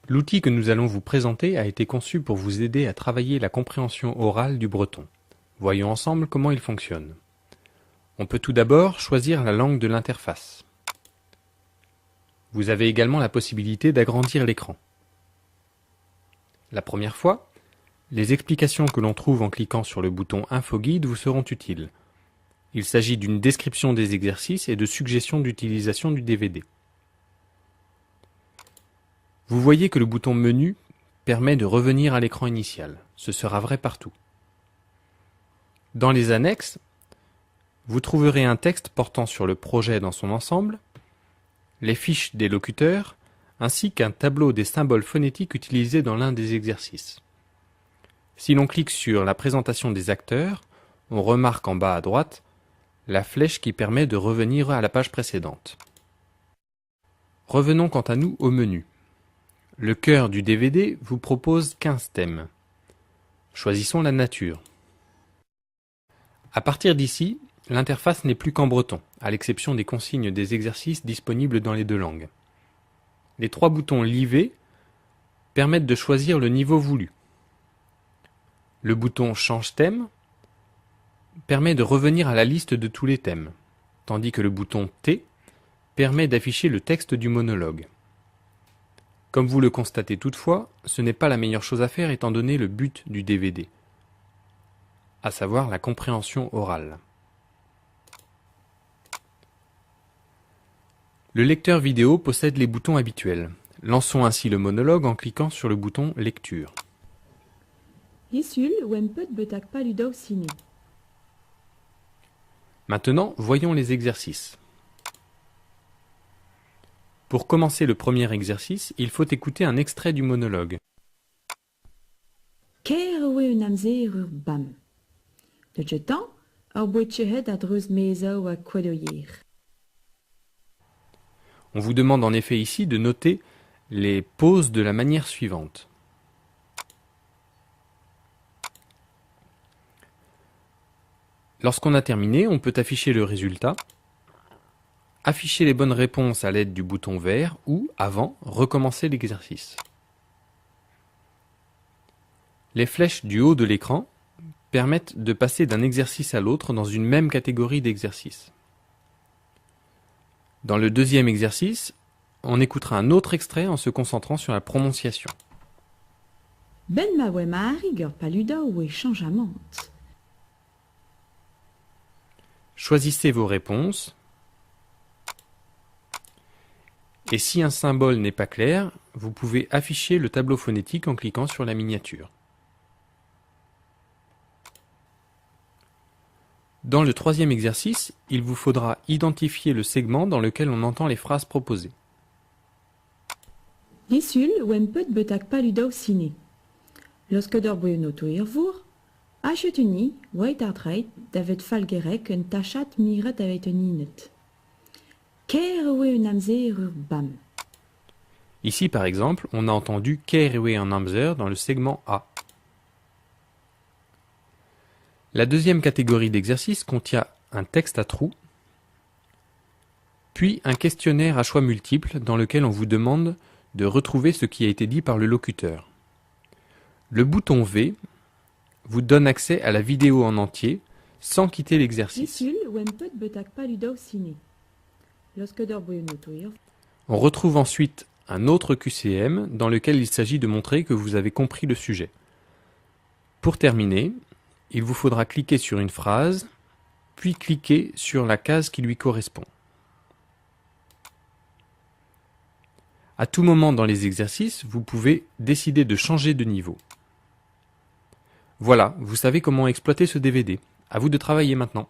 L'outil que nous allons vous présenter a été conçu pour vous aider à travailler la compréhension orale du breton. Voyons ensemble comment il fonctionne. On peut tout d'abord choisir la langue de l'interface. Vous avez également la possibilité d'agrandir l'écran. La première fois, les explications que l'on trouve en cliquant sur le bouton Info Guide vous seront utiles. Il s'agit d'une description des exercices et de suggestions d'utilisation du DVD. Vous voyez que le bouton Menu permet de revenir à l'écran initial. Ce sera vrai partout. Dans les annexes, vous trouverez un texte portant sur le projet dans son ensemble, les fiches des locuteurs, ainsi qu'un tableau des symboles phonétiques utilisés dans l'un des exercices. Si l'on clique sur la présentation des acteurs, on remarque en bas à droite la flèche qui permet de revenir à la page précédente. Revenons quant à nous au menu. Le cœur du DVD vous propose 15 thèmes. Choisissons la nature. À partir d'ici, l'interface n'est plus qu'en breton, à l'exception des consignes des exercices disponibles dans les deux langues. Les trois boutons Liver permettent de choisir le niveau voulu. Le bouton Change thème permet de revenir à la liste de tous les thèmes, tandis que le bouton T permet d'afficher le texte du monologue. Comme vous le constatez toutefois, ce n'est pas la meilleure chose à faire étant donné le but du DVD, à savoir la compréhension orale. Le lecteur vidéo possède les boutons habituels. Lançons ainsi le monologue en cliquant sur le bouton Lecture. Maintenant, voyons les exercices. Pour commencer le premier exercice, il faut écouter un extrait du monologue. On vous demande en effet ici de noter les pauses de la manière suivante. Lorsqu'on a terminé, on peut afficher le résultat, afficher les bonnes réponses à l'aide du bouton vert ou, avant, recommencer l'exercice. Les flèches du haut de l'écran permettent de passer d'un exercice à l'autre dans une même catégorie d'exercices. Dans le deuxième exercice, on écoutera un autre extrait en se concentrant sur la prononciation. Choisissez vos réponses. Et si un symbole n'est pas clair, vous pouvez afficher le tableau phonétique en cliquant sur la miniature. Dans le troisième exercice, il vous faudra identifier le segment dans lequel on entend les phrases proposées. Ici, par exemple, on a entendu Kerewe en Amzer dans le segment A. La deuxième catégorie d'exercices contient un texte à trous, puis un questionnaire à choix multiples dans lequel on vous demande de retrouver ce qui a été dit par le locuteur. Le bouton V vous donne accès à la vidéo en entier sans quitter l'exercice. On retrouve ensuite un autre QCM dans lequel il s'agit de montrer que vous avez compris le sujet. Pour terminer, il vous faudra cliquer sur une phrase, puis cliquer sur la case qui lui correspond. À tout moment dans les exercices, vous pouvez décider de changer de niveau. Voilà, vous savez comment exploiter ce DVD. À vous de travailler maintenant.